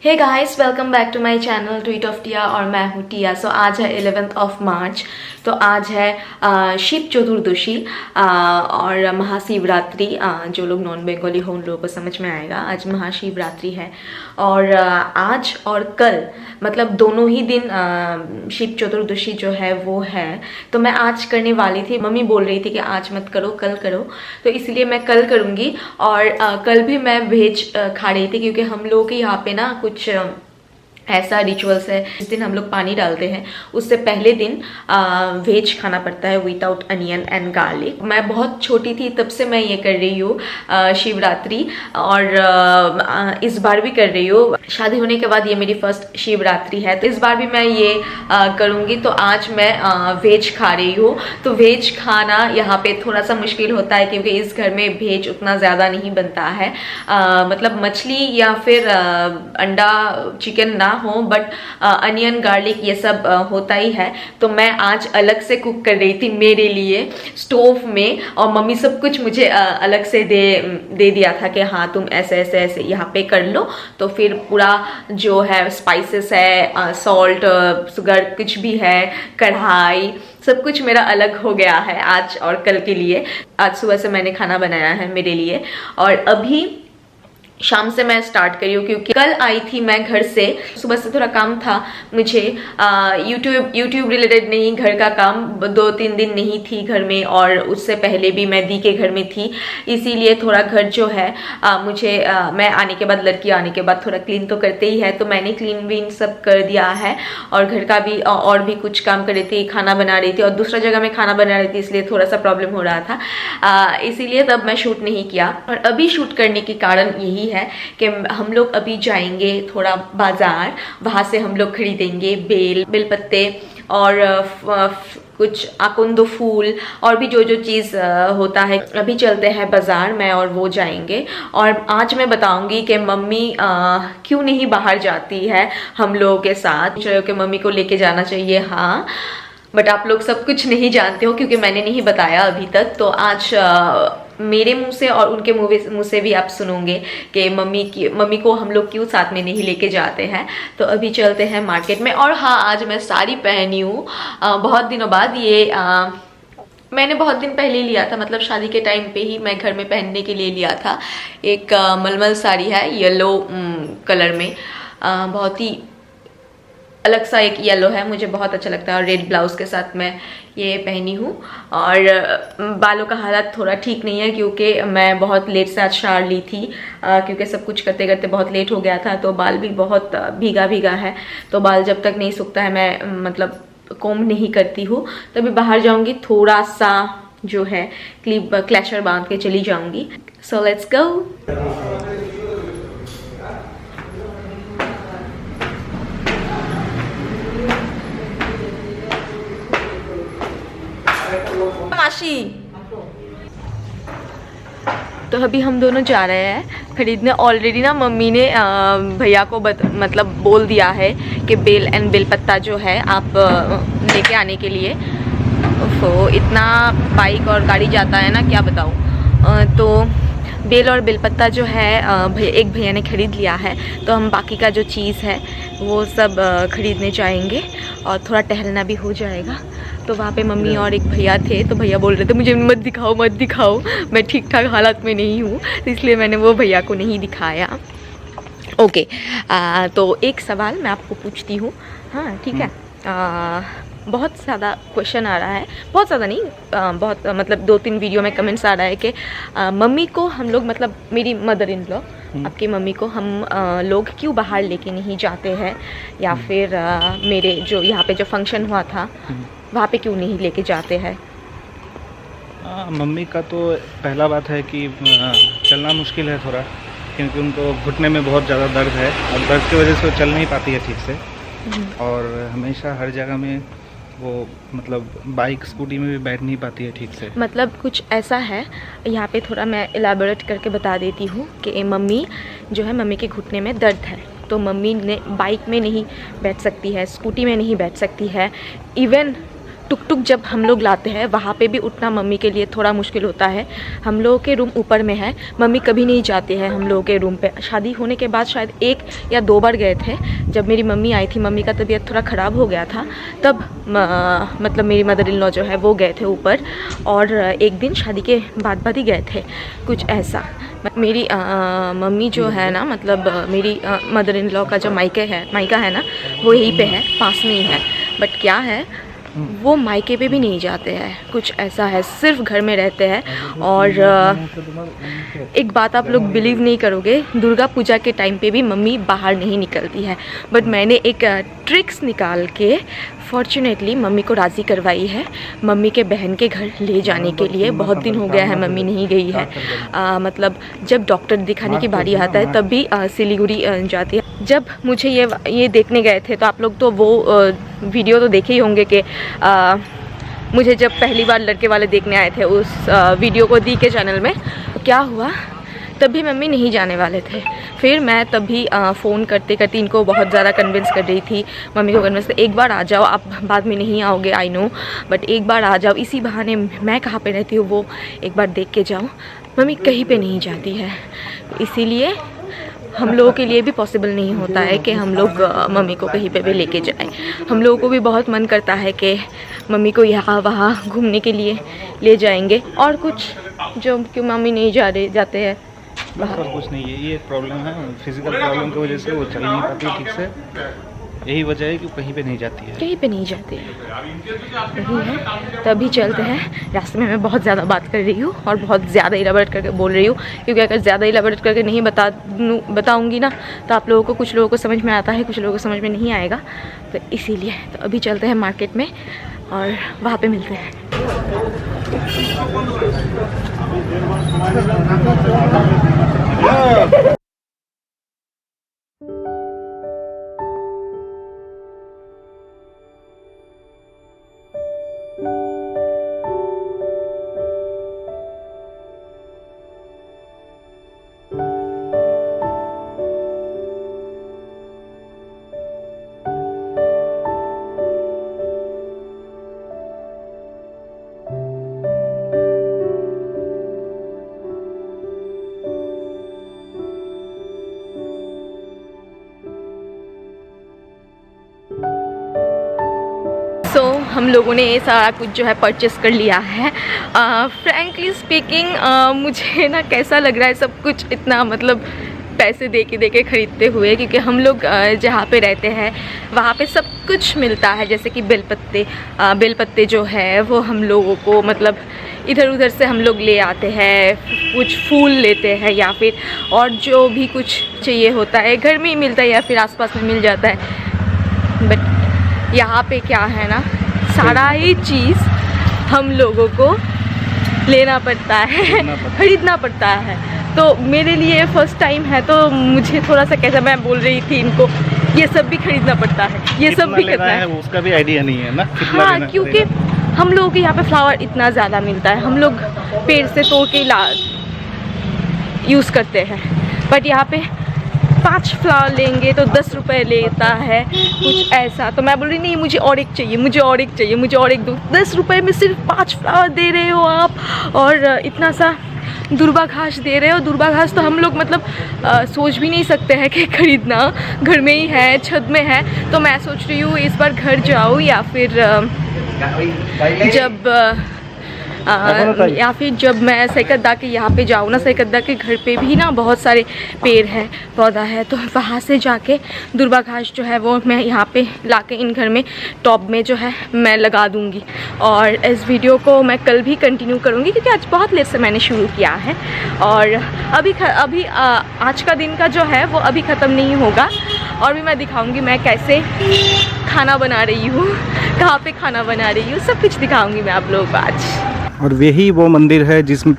Hey guys, welcome back to my channel tweet of Tia और मैं हूँ टिया। सो आज है 11th ऑफ मार्च। तो आज है शिव चतुर्दशी और महाशिवरात्रि। जो लोग नॉन बंगाली हो उन लोगों को समझ में आएगा। आज महाशिवरात्रि है और आज और कल मतलब दोनों ही दिन शिव चतुर्दशी जो है वो है। तो मैं आज करने वाली थी, मम्मी बोल रही थी कि आज मत करो कल करो, तो इसलिए मैं कल करूँगी। और कल भी मैं वेज खा रही थी क्योंकि हम लोग के यहाँ पे ना कुछ ऐसा रिचुअल्स है। जिस दिन हम लोग पानी डालते हैं उससे पहले दिन वेज खाना पड़ता है विदाउट अनियन एंड गार्लिक। मैं बहुत छोटी थी तब से मैं ये कर रही हूँ शिवरात्रि, और इस बार भी कर रही हूँ। शादी होने के बाद ये मेरी फर्स्ट शिवरात्रि है, तो इस बार भी मैं ये करूँगी। तो आज मैं वेज खा रही हूँ। तो वेज खाना यहाँ पे थोड़ा सा मुश्किल होता है क्योंकि इस घर में वेज उतना ज़्यादा नहीं बनता है। मतलब मछली या फिर अंडा चिकन ना हो, बट अनियन गार्लिक ये सब होता ही है। तो मैं आज अलग से कुक कर रही थी मेरे लिए स्टोव में, और मम्मी सब कुछ मुझे अलग से दे दिया था कि हाँ तुम ऐसे ऐसे ऐसे यहाँ पे कर लो। तो फिर पूरा जो है स्पाइसेस है, सॉल्ट, शुगर, कुछ भी है, कढ़ाई, सब कुछ मेरा अलग हो गया है आज और कल के लिए। आज सुबह से मैंने खाना बनाया है मेरे लिए और अभी शाम से मैं स्टार्ट करी हूँ क्योंकि कल आई थी मैं घर से। सुबह से थोड़ा काम था मुझे, यूट्यूब रिलेटेड नहीं, घर का काम 2-3 दिन नहीं थी घर में, और उससे पहले भी मैं दी के घर में थी। इसीलिए थोड़ा घर जो है मुझे मैं आने के बाद, लड़की आने के बाद थोड़ा क्लीन तो करते ही है। तो मैंने क्लीन व्लीन सब कर दिया है और घर का भी और भी कुछ काम कर रही थी, खाना बना रही थी और दूसरा जगह में खाना बना रही थी, इसलिए थोड़ा सा प्रॉब्लम हो रहा था। इसीलिए तब मैं शूट नहीं किया। और अभी शूट करने के कारण यही है कि हम लोग अभी जाएंगे थोड़ा बाजार, वहां से हम लोग खरीदेंगे बेल पत्ते और कुछ आकुंद फूल और भी जो जो चीज़ होता है। अभी चलते हैं बाजार, मैं और वो जाएंगे। और आज मैं बताऊंगी कि मम्मी क्यों नहीं बाहर जाती है हम लोगों के साथ। कि मम्मी को लेके जाना चाहिए, हाँ, बट आप लोग सब कुछ नहीं जानते हो क्योंकि मैंने नहीं बताया अभी तक। तो आज मेरे मुंह से और उनके मुंह से भी आप सुनोगे कि मम्मी को हम लोग क्यों साथ में नहीं लेके जाते हैं। तो अभी चलते हैं मार्केट में। और हाँ, आज मैं साड़ी पहनी हूँ बहुत दिनों बाद। ये मैंने बहुत दिन पहले लिया था, मतलब शादी के टाइम पे ही मैं घर में पहनने के लिए लिया था। एक मलमल साड़ी है येलो कलर में, बहुत ही अलग सा एक येलो है, मुझे बहुत अच्छा लगता है। और रेड ब्लाउज के साथ मैं ये पहनी हूँ। और बालों का हालत थोड़ा ठीक नहीं है क्योंकि मैं बहुत लेट से आज शावर ली थी, क्योंकि सब कुछ करते करते बहुत लेट हो गया था। तो बाल भी बहुत भीगा भीगा है, तो बाल जब तक नहीं सूखता है मैं मतलब कोम नहीं करती हूँ। तभी बाहर जाऊँगी, थोड़ा सा जो है क्लैचर बांध के चली जाऊँगी। So let's go. माशी, तो अभी हम दोनों जा रहे हैं खरीदने। ऑलरेडी ना मम्मी ने भैया को मतलब बोल दिया है कि बेल पत्ता जो है आप लेके आने के लिए। तो इतना बाइक और गाड़ी जाता है ना, क्या बताऊँ। तो बेल और बेलपत्ता जो है एक भैया ने ख़रीद लिया है। तो हम बाकी का जो चीज़ है वो सब ख़रीदने जाएंगे और थोड़ा टहलना भी हो जाएगा। तो वहाँ पे मम्मी और एक भैया थे, तो भैया बोल रहे थे मुझे मत दिखाओ, मैं ठीक ठाक हालत में नहीं हूँ, तो इसलिए मैंने वो भैया को नहीं दिखाया। ओके, तो एक सवाल मैं आपको पूछती हूँ, हाँ ठीक है। बहुत ज़्यादा क्वेश्चन आ रहा है, बहुत ज़्यादा नहीं, बहुत मतलब 2-3 वीडियो में कमेंट्स आ रहा है कि मम्मी को हम लोग, मतलब मेरी मदर इन लॉ, आपकी मम्मी को हम लोग क्यों बाहर लेके नहीं जाते हैं, या फिर मेरे जो यहाँ पे जो फंक्शन हुआ था वहाँ पे क्यों नहीं लेके जाते हैं। मम्मी का तो पहला बात है कि चलना मुश्किल है थोड़ा, क्योंकि उनको घुटने में बहुत ज़्यादा दर्द है और दर्द की वजह से वो चल नहीं पाती है ठीक से। और हमेशा हर जगह में वो मतलब बाइक स्कूटी में भी बैठ नहीं पाती है ठीक से। मतलब कुछ ऐसा है, यहाँ पे थोड़ा मैं इलाबोरेट करके बता देती हूँ कि मम्मी जो है, मम्मी के घुटने में दर्द है, तो मम्मी ने बाइक में नहीं बैठ सकती है, स्कूटी में नहीं बैठ सकती है, इवन टुक टुक जब हम लोग लाते हैं वहाँ पे भी उठना मम्मी के लिए थोड़ा मुश्किल होता है। हम लोगों के रूम ऊपर में है, मम्मी कभी नहीं जाते हैं हम लोगों के रूम पे। शादी होने के बाद शायद 1 या 2 बार गए थे। जब मेरी मम्मी आई थी, मम्मी का तबीयत थोड़ा ख़राब हो गया था, तब मतलब मेरी मदर इन लॉ जो है वो गए थे ऊपर, और एक दिन शादी के बाद ही गए थे, कुछ ऐसा। मेरी मम्मी जो है ना, मतलब मेरी मदर इन लॉ का जो मायका है ना, वो यहीं पे है, पास में ही है। बट क्या है, वो मायके पे भी नहीं जाते हैं, कुछ ऐसा है, सिर्फ घर में रहते हैं। और एक बात आप लोग बिलीव नहीं करोगे, दुर्गा पूजा के टाइम पे भी मम्मी बाहर नहीं निकलती है। बट मैंने एक ट्रिक्स निकाल के फॉर्चुनेटली मम्मी को राज़ी करवाई है, मम्मी के बहन के घर ले जाने के लिए। बहुत दिन हो गया है मम्मी नहीं गई है। मतलब जब डॉक्टर दिखाने की बारी आता है तब भी सिलीगुड़ी जाती है। जब मुझे ये देखने गए थे, तो आप लोग तो वो वीडियो तो देखे ही होंगे कि मुझे जब पहली बार लड़के वाले देखने आए थे, उस वीडियो को दी के चैनल में, तो क्या हुआ, तब भी मम्मी नहीं जाने वाले थे। फिर मैं तब भी फ़ोन करते करते इनको बहुत ज़्यादा कन्विंस कर रही थी, मम्मी को कन्विंस, एक बार आ जाओ, आप बाद में नहीं आओगे, आई नो, बट एक बार आ जाओ, इसी बहाने मैं कहाँ पे रहती हूँ वो एक बार देख के जाओ। मम्मी कहीं पे नहीं जाती है, इसीलिए हम लोगों के लिए भी पॉसिबल नहीं होता है कि हम लोग मम्मी को कहीं पे भी लेके जाएं। हम लोगों को भी बहुत मन करता है कि मम्मी को यहाँ वहाँ घूमने के लिए ले जाएंगे, और कुछ जो क्यों मम्मी नहीं जाते हैं बाहर। कुछ नहीं है, ये प्रॉब्लम है, फिजिकल प्रॉब्लम की वजह से वो चल नहीं पाती ठीक से। यही वजह है कि कहीं पे नहीं जाती है, कहीं पे नहीं जाती है, यही है। तभी चलते हैं। रास्ते में मैं बहुत ज़्यादा बात कर रही हूँ और बहुत ज़्यादा इलाबरेट करके बोल रही हूँ, क्योंकि अगर ज़्यादा इलाबरेट करके नहीं बताऊँगी ना, तो आप लोगों को, कुछ लोगों को समझ में आता है, कुछ लोगों को समझ में नहीं आएगा, तो इसीलिए। तो अभी चलते हैं मार्केट में और वहाँ पे मिलते हैं। हम लोगों ने ये सारा कुछ जो है परचेस कर लिया है। फ्रैंकली स्पीकिंग मुझे ना कैसा लग रहा है सब कुछ इतना, मतलब पैसे दे के ख़रीदते हुए, क्योंकि हम लोग जहाँ पे रहते हैं वहाँ पे सब कुछ मिलता है। जैसे कि बेलपत्ते जो है वो हम लोगों को, मतलब इधर उधर से हम लोग ले आते हैं, कुछ फूल लेते हैं, या फिर और जो भी कुछ चाहिए होता है घर में ही मिलता है या फिर आसपास में मिल जाता है। बट यहाँ पे क्या है ना, सारा ही चीज़ हम लोगों को लेना पड़ता है, खरीदना पड़ता है। तो मेरे लिए फर्स्ट टाइम है, तो मुझे थोड़ा सा, कैसा मैं बोल रही थी इनको, ये सब भी खरीदना पड़ता है, ये सब भी करना है, उसका भी आइडिया नहीं है ना। हाँ, क्योंकि हम लोगों के यहाँ पे फ्लावर इतना ज़्यादा मिलता है, हम लोग पेड़ से तोड़ के यूज़ करते हैं। बट यहाँ पे 5 फ्लावर लेंगे तो 10 रुपये लेता है, कुछ ऐसा। तो मैं बोल रही नहीं, मुझे और एक चाहिए, मुझे और एक चाहिए, मुझे और एक दो। 10 रुपये में सिर्फ 5 फ्लावर दे रहे हो आप, और इतना सा दुर्बा घास दे रहे हो। दुर्बा घास तो हम लोग मतलब सोच भी नहीं सकते हैं कि खरीदना, घर में ही है, छत में है। तो मैं सोच रही हूँ इस बार घर जाओ, या फिर जब मैं सैकतदा के यहाँ पे जाऊँ ना, सैकतदा के घर पे भी ना बहुत सारे पेड़ है, पौधा है, तो वहाँ से जाके दुर्बा घास जो है वो मैं यहाँ पे लाके इन घर में टॉप में जो है मैं लगा दूँगी। और इस वीडियो को मैं कल भी कंटिन्यू करूँगी, क्योंकि आज बहुत लेट से मैंने शुरू किया है, और अभी आज का दिन का जो है वो अभी ख़त्म नहीं होगा। और भी मैं दिखाऊँगी मैं कैसे खाना बना रही हूँ, कहाँ पे खाना बना रही हूँ, सब कुछ दिखाऊँगी मैं आप लोगों को आज। और यही वो मंदिर है जिसमें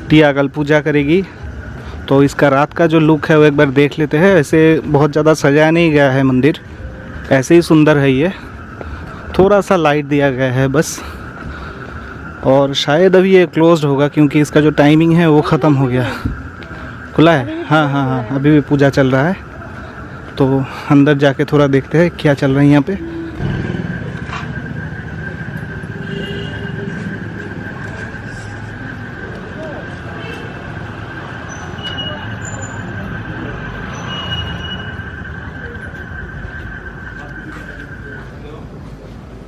टिया कल पूजा करेगी। तो इसका रात का जो लुक है वो एक बार देख लेते हैं। ऐसे बहुत ज़्यादा सजाया नहीं गया है मंदिर, ऐसे ही सुंदर है ये, थोड़ा सा लाइट दिया गया है बस। और शायद अभी ये क्लोज्ड होगा, क्योंकि इसका जो टाइमिंग है वो ख़त्म हो गया। खुला है? हाँ, अभी भी पूजा चल रहा है। तो अंदर जाके थोड़ा देखते हैं क्या चल रहा है यहाँ पे।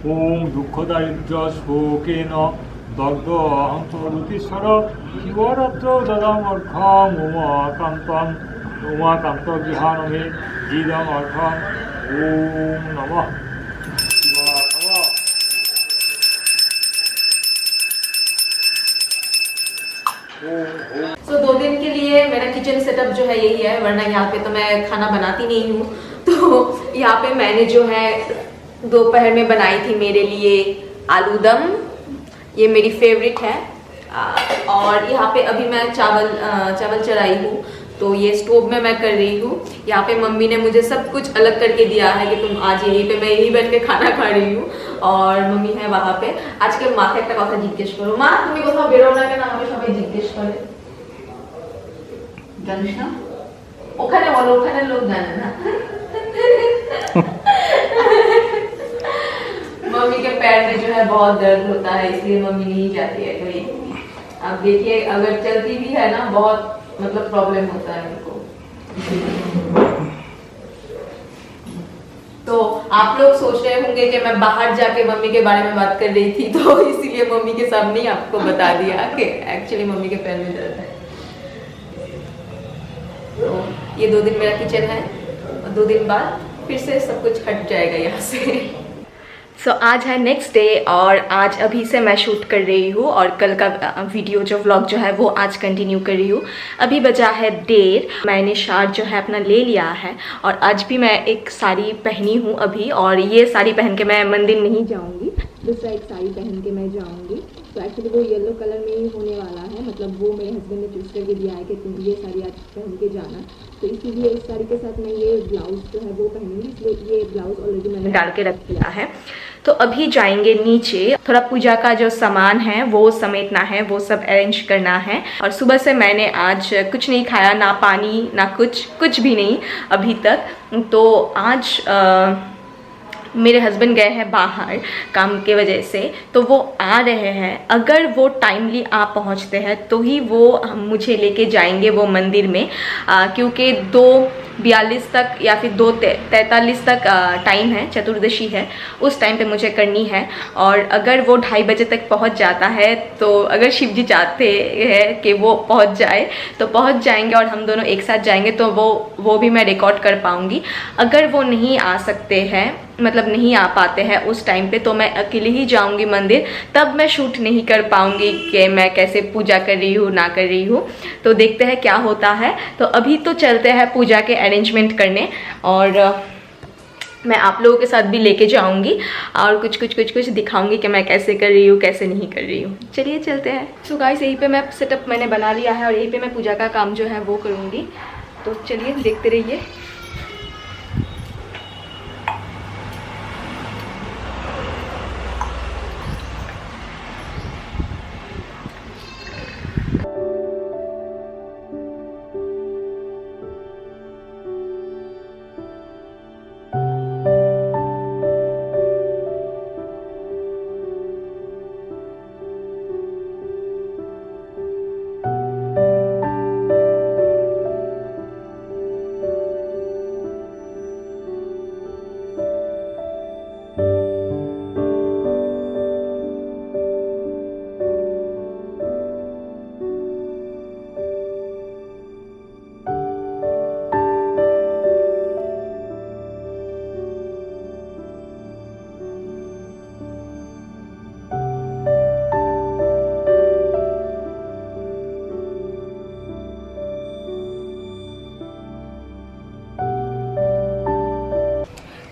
ॐ दुःखदारिद्र्य शोकेन दग्ध अहंतरुतिस्वर शिवरात्र ददामर्थम उमाकांत विहानमे जीदम अर्थम ओम नमः शिवाय नमः। तो 2 दिन के लिए मेरा किचन सेटअप जो है यही है, वरना यहाँ पे तो मैं खाना बनाती नहीं हूँ। तो यहाँ पे मैंने जो है दोपहर में बनाई थी मेरे लिए आलू दम, ये मेरी फेवरेट है। और यहाँ पे अभी मैं चावल चढ़ाई हूँ, तो ये स्टोव में मैं कर रही हूँ। यहाँ पे मम्मी ने मुझे सब कुछ अलग करके दिया है कि तुम आज यहीं पे, मैं यहीं बैठ के खाना खा रही हूँ और मम्मी है वहाँ पे। আজকে মাকে একটা কথা জিজ্ঞেস করো, মা তুমি কোথাও বেরো না কেন আমাকে সবাই জিজ্ঞেস করে, জানিস না? ওখানে বলো, ওখানে লোক জানে না। मम्मी के पैर में जो है बहुत दर्द होता है, इसलिए मम्मी नहीं जाती है कहीं। अब देखिए अगर चलती भी है ना, बहुत मतलब प्रॉब्लम होता है उनको। तो आप लोग सोच रहे होंगे कि मैं बाहर जाके मम्मी के बारे में बात कर रही थी, तो इसीलिए मम्मी के सामने ही आपको बता दिया कि एक्चुअली मम्मी के पैर में दर्द है। तो ये 2 दिन मेरा किचन है और 2 दिन बाद फिर से सब कुछ हट जाएगा यहाँ से। सो आज है नेक्स्ट डे और आज अभी से मैं शूट कर रही हूँ और कल का वीडियो जो व्लॉग जो है वो आज कंटिन्यू कर रही हूँ। अभी बजा है 1:30, मैंने शार जो है अपना ले लिया है और आज भी मैं एक साड़ी पहनी हूँ अभी, और ये साड़ी पहन के मैं मंदिर नहीं जाऊँगी, दूसरा एक साड़ी पहन के मैं जाऊँगी। तो एक्चुअली वो येलो कलर में ही होने वाला है, मतलब वो मेरे हस्बैंड ने चूज़ करके दिया है कि तुम ये साड़ी आज पहन के जाना, तो इसीलिए इस साड़ी के साथ मैं ये ब्लाउज़ जो है वो पहनूंगी, इसलिए ये ब्लाउज़ ऑलरेडी मैंने डाल के रख दिया है। तो अभी जाएंगे नीचे, थोड़ा पूजा का जो सामान है वो समेटना है, वो सब अरेंज करना है। और सुबह से मैंने आज कुछ नहीं खाया, ना पानी ना कुछ भी नहीं अभी तक। तो आज मेरे हस्बैंड गए हैं बाहर काम के वजह से, तो वो आ रहे हैं। अगर वो टाइमली आ पहुंचते हैं तो ही वो मुझे लेके जाएंगे वो मंदिर में, क्योंकि 2:42 तक या फिर 2:43 तक टाइम है, चतुर्दशी है, उस टाइम पे मुझे करनी है। और अगर वो 2:30 बजे तक पहुंच जाता है, तो अगर शिव जी चाहते हैं कि वो पहुंच जाए तो पहुंच जाएंगे और हम दोनों एक साथ जाएंगे, तो वो भी मैं रिकॉर्ड कर पाऊँगी। अगर वो नहीं आ सकते हैं, मतलब नहीं आ पाते हैं उस टाइम पे, तो मैं अकेले ही जाऊंगी मंदिर, तब मैं शूट नहीं कर पाऊंगी कि मैं कैसे पूजा कर रही हूँ ना कर रही हूँ। तो देखते हैं क्या होता है। तो अभी तो चलते हैं पूजा के अरेंजमेंट करने, और मैं आप लोगों के साथ भी लेके जाऊंगी और कुछ दिखाऊंगी कि मैं कैसे कर रही हूँ कैसे नहीं कर रही हूँ। चलिए चलते हैं। सो गाइस, यहीं पे मैं सेटअप मैंने बना लिया है और यहीं पे मैं पूजा का काम जो है वो करूँगी। तो चलिए देखते रहिए।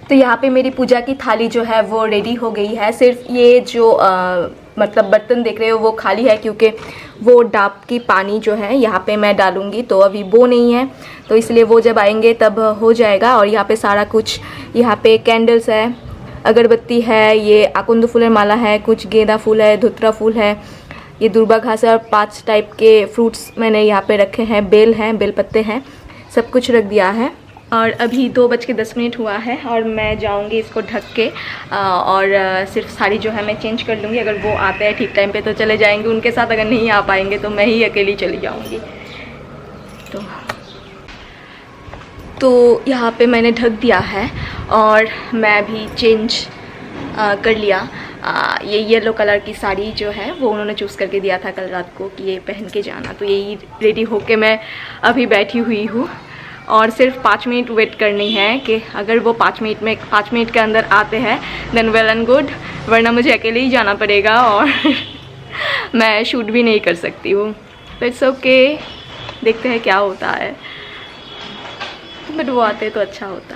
तो यहाँ पे मेरी पूजा की थाली जो है वो रेडी हो गई है। सिर्फ ये जो मतलब बर्तन देख रहे हो वो खाली है, क्योंकि वो डाब की पानी जो है यहाँ पे मैं डालूँगी, तो अभी वो नहीं है, तो इसलिए वो जब आएंगे तब हो जाएगा। और यहाँ पे सारा कुछ, यहाँ पे कैंडल्स है, अगरबत्ती है, ये आकुंद फूल माला है, कुछ गेंदा फूल है, धुतरा फूल है, ये दुर्बा घास है, और 5 टाइप के फ्रूट्स मैंने यहाँ पे रखे हैं, बेल हैं, बेल पत्ते हैं, सब कुछ रख दिया है। और अभी 2:10 हुआ है और मैं जाऊंगी इसको ढक के, और सिर्फ साड़ी जो है मैं चेंज कर लूँगी। अगर वो आते हैं ठीक टाइम पे तो चले जाएंगे उनके साथ, अगर नहीं आ पाएंगे तो मैं ही अकेली चली जाऊंगी। तो यहाँ पे मैंने ढक दिया है और मैं भी चेंज कर लिया। ये येलो कलर की साड़ी जो है वो उन्होंने चूज़ करके दिया था कल रात को कि ये पहन के जाना, तो यही रेडी होके मैं अभी बैठी हुई हूँ और सिर्फ 5 मिनट वेट करनी है कि अगर वो 5 मिनट के अंदर आते हैं देन वेल एंड गुड, वरना मुझे अकेले ही जाना पड़ेगा और मैं शूट भी नहीं कर सकती हूँ। तो इट्स ओके, देखते हैं क्या होता है, बट वो आते तो अच्छा होता।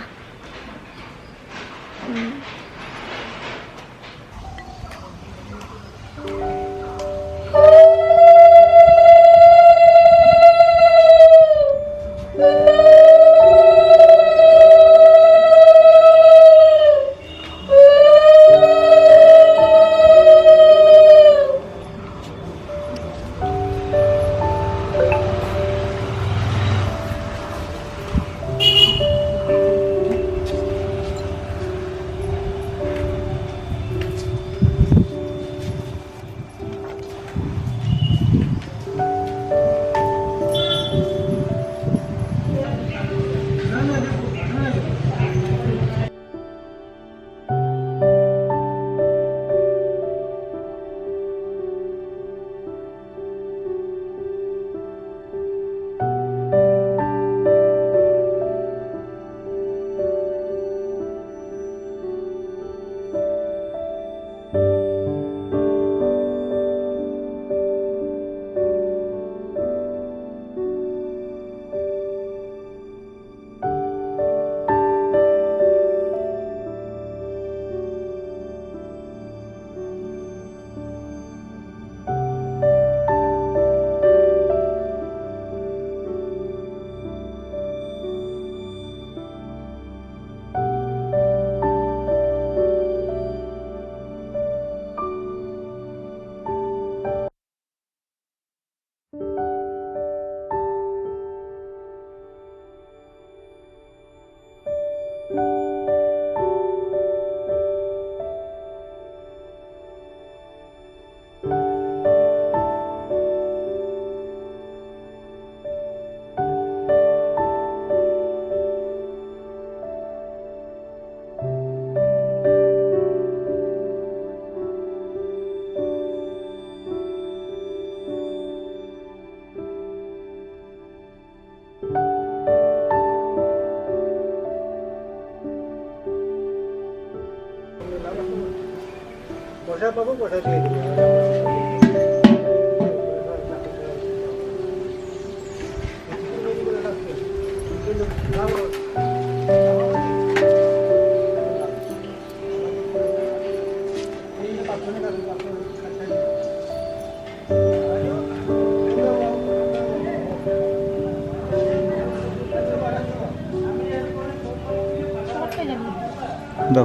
दो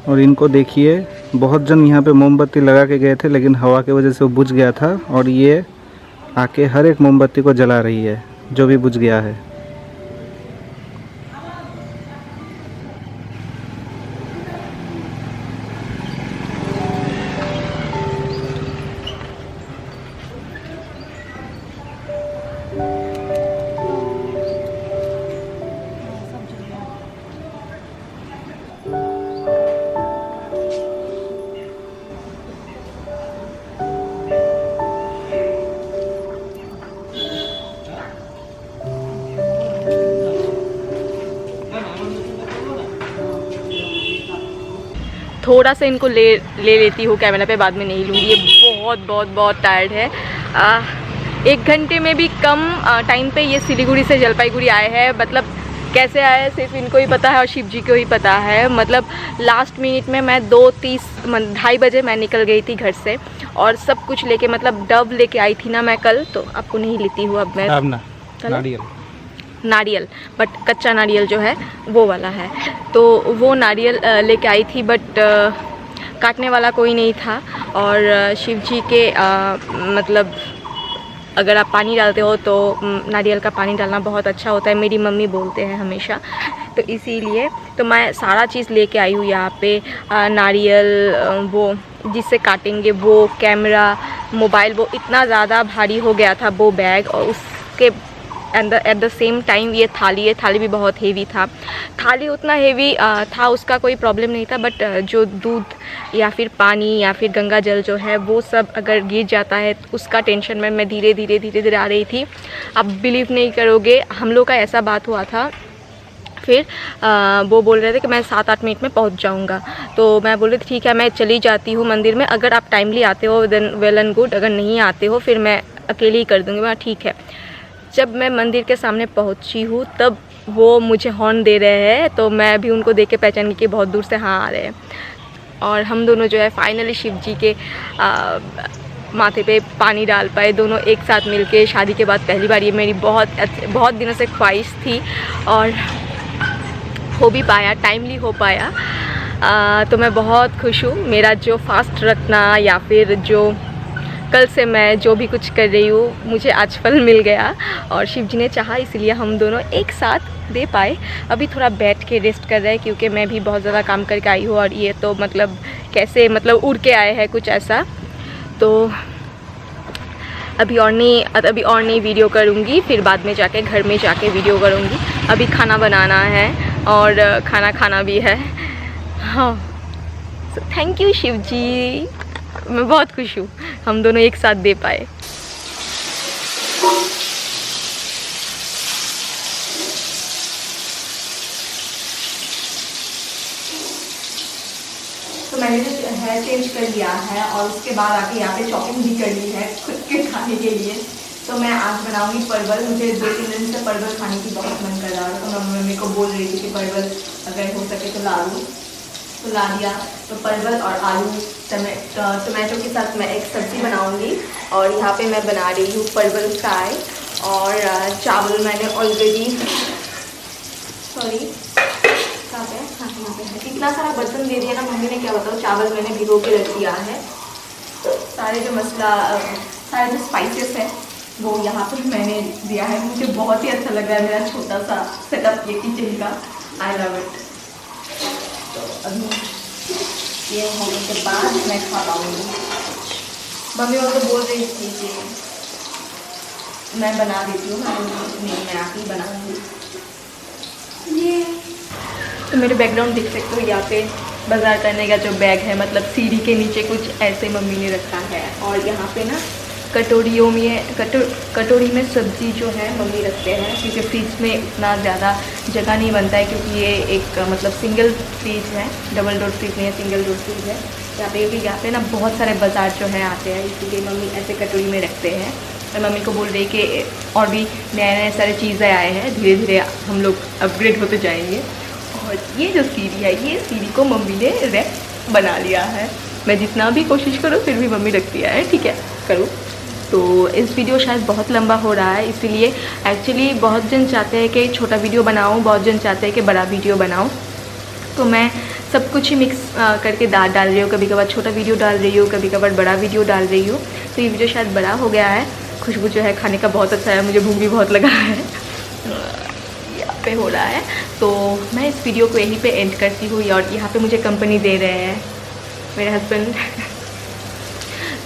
और इनको देखिए, बहुत जन यहाँ पे मोमबत्ती लगा के गए थे लेकिन हवा की वजह से वो बुझ गया था और ये आके हर एक मोमबत्ती को जला रही है जो भी बुझ गया है। थोड़ा सा इनको ले लेती हूँ कैमरा पे, बाद में नहीं लूँगी। ये बहुत टायर्ड है। 1 घंटे में भी कम टाइम पे ये सिलीगुड़ी से जलपाईगुड़ी आए हैं। मतलब कैसे आए सिर्फ इनको ही पता है और शिव जी को ही पता है। मतलब लास्ट मिनट में मैं 2:30 बजे मैं निकल गई थी घर से और सब कुछ लेके, मतलब डव लेके आई थी ना मैं कल, तो आपको नहीं लेती हूँ अब मैं। नारियल, बट कच्चा नारियल जो है वो वाला है, तो वो नारियल लेके आई थी, बट काटने वाला कोई नहीं था। और शिव जी के मतलब अगर आप पानी डालते हो तो नारियल का पानी डालना बहुत अच्छा होता है, मेरी मम्मी बोलते हैं हमेशा। तो इसीलिए तो मैं सारा चीज़ लेके आई हूँ यहाँ पे। नारियल, वो जिससे काटेंगे, वो कैमरा, मोबाइल, वो इतना ज़्यादा भारी हो गया था वो बैग, और उसके अंदर एट द सेम टाइम ये थाली भी बहुत हेवी था। थाली उतना हेवी था, उसका कोई प्रॉब्लम नहीं था, बट जो दूध या फिर पानी या फिर गंगा जल जो है वो सब अगर गिर जाता है उसका टेंशन में मैं धीरे धीरे आ रही थी। आप बिलीव नहीं करोगे, हम लोग का ऐसा बात हुआ था। फिर वो बोल रहे थे कि मैं 7-8 मिनट में पहुंच जाऊंगा, तो मैं बोल रही थी ठीक है मैं चली जाती हूँ मंदिर में, अगर आप टाइमली आते हो देन वेल एंड गुड, अगर नहीं आते हो फिर मैं अकेले ही कर दूँगी। मैं ठीक है। जब मैं मंदिर के सामने पहुंची हूँ तब वो मुझे हॉर्न दे रहे हैं, तो मैं भी उनको देख के पहचान गई कि बहुत दूर से हाँ आ रहे हैं। और हम दोनों जो है फाइनली शिव जी के माथे पे पानी डाल पाए, दोनों एक साथ मिलके। शादी के बाद पहली बार ये मेरी बहुत दिनों से ख्वाहिश थी और हो भी पाया, टाइमली हो पाया। तो मैं बहुत खुश हूँ। मेरा जो फास्ट रखना या फिर जो कल से मैं जो भी कुछ कर रही हूँ मुझे आज फल मिल गया और शिव जी ने चाहा, इसलिए हम दोनों एक साथ दे पाए। अभी थोड़ा बैठ के रेस्ट कर रहे हैं क्योंकि मैं भी बहुत ज़्यादा काम करके आई हूँ और ये तो मतलब कैसे मतलब उड़ के आए हैं कुछ ऐसा। तो अभी और नहीं वीडियो करूँगी, फिर बाद में जाके घर में जाके वीडियो करूँगी। अभी खाना बनाना है और खाना भी है। हाँ, थैंक यू शिव जी, मैं बहुत खुश हूँ हम दोनों एक साथ दे पाए। तो मैंने जो हेयर चेंज कर लिया है और उसके बाद आके यहाँ पे शॉपिंग भी कर ली है खुद के खाने के लिए। तो मैं आज बनाऊंगी परवल। मुझे 2-3 दिन से परवल खाने की बहुत मन कर रहा था, तो मैं मम्मी को बोल रही थी कि परवल अगर हो सके तो ला लूँ, तो ला दिया। तो परवल और आलू टमाटो के साथ मैं एक सब्ज़ी बनाऊंगी और यहाँ पे मैं बना रही हूँ परवल फ्राई। और चावल मैंने ऑलरेडी कहाँ पे है, इतना सारा बर्तन दे दिया ना मम्मी ने, क्या बताओ। चावल मैंने भिगो के रख दिया है, सारे जो मसाला सारे जो स्पाइसेस है वो यहाँ पर मैंने दिया है। मुझे बहुत ही अच्छा लग रहा है मेरा छोटा सा सेटअप ये किचन का। I love it. तो अभी ये होने के बाद मैं खा पाऊँगी। मम्मी वो तो बोल रही थी कि मैं बना देती हूँ, मैं आके बनाऊँगी। ये तो मेरे बैकग्राउंड देख सकते हो, यहाँ पे बाज़ार करने का जो बैग है, मतलब सीढ़ी के नीचे कुछ ऐसे मम्मी ने रखा है। और यहाँ पे ना कटोरी में सब्ज़ी जो है मम्मी रखते हैं, क्योंकि फ्रिज में इतना ज़्यादा जगह नहीं बनता है, क्योंकि ये एक मतलब सिंगल फ्रिज है, डबल डोर फ्रिज नहीं है, सिंगल डोर फ्रिज है यहाँ पे। क्योंकि यहाँ पे ना बहुत सारे बाज़ार जो है आते हैं, इसीलिए मम्मी ऐसे कटोरी में रखते हैं। और मम्मी को बोल रही कि और भी नए सारे चीज़ें आए हैं, धीरे धीरे हम लोग अपग्रेड होते जाएंगे। और ये जो सीढ़ी है, ये सीढ़ी को मम्मी ने रैक बना लिया है। मैं जितना भी कोशिश करूँ फिर भी मम्मी रख दिया है, ठीक है करूँ। तो इस वीडियो शायद बहुत लंबा हो रहा है, इसीलिए एक्चुअली बहुत जन चाहते हैं कि छोटा वीडियो बनाऊं, बहुत जन चाहते हैं कि बड़ा वीडियो बनाऊं। तो मैं सब कुछ ही मिक्स करके डाल रही हूँ, कभी कभार छोटा वीडियो डाल रही हूँ, कभी कभार बड़ा वीडियो डाल रही हूँ। तो ये वीडियो शायद बड़ा हो गया है। खुशबू जो है खाने का बहुत अच्छा है, मुझे भूख भी बहुत लगा है, यहाँ पे हो रहा है। तो मैं इस वीडियो को यहीं पे एंड करती हूँ। और यहाँ पे मुझे कंपनी दे रहे हैं मेरे हस्बैंड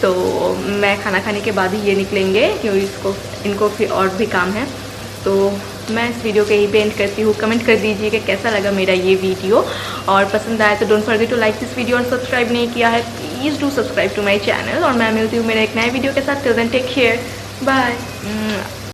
तो मैं खाना खाने के बाद ही ये निकलेंगे, क्योंकि इनको फिर और भी काम है। तो मैं इस वीडियो को यहीं पे एंड करती हूँ। कमेंट कर दीजिए कि कैसा लगा मेरा ये वीडियो, और पसंद आया तो don't forget to like this video. और सब्सक्राइब नहीं किया है please do subscribe to my channel. और मैं मिलती हूँ मेरे एक नए वीडियो के साथ। Till then take care, bye.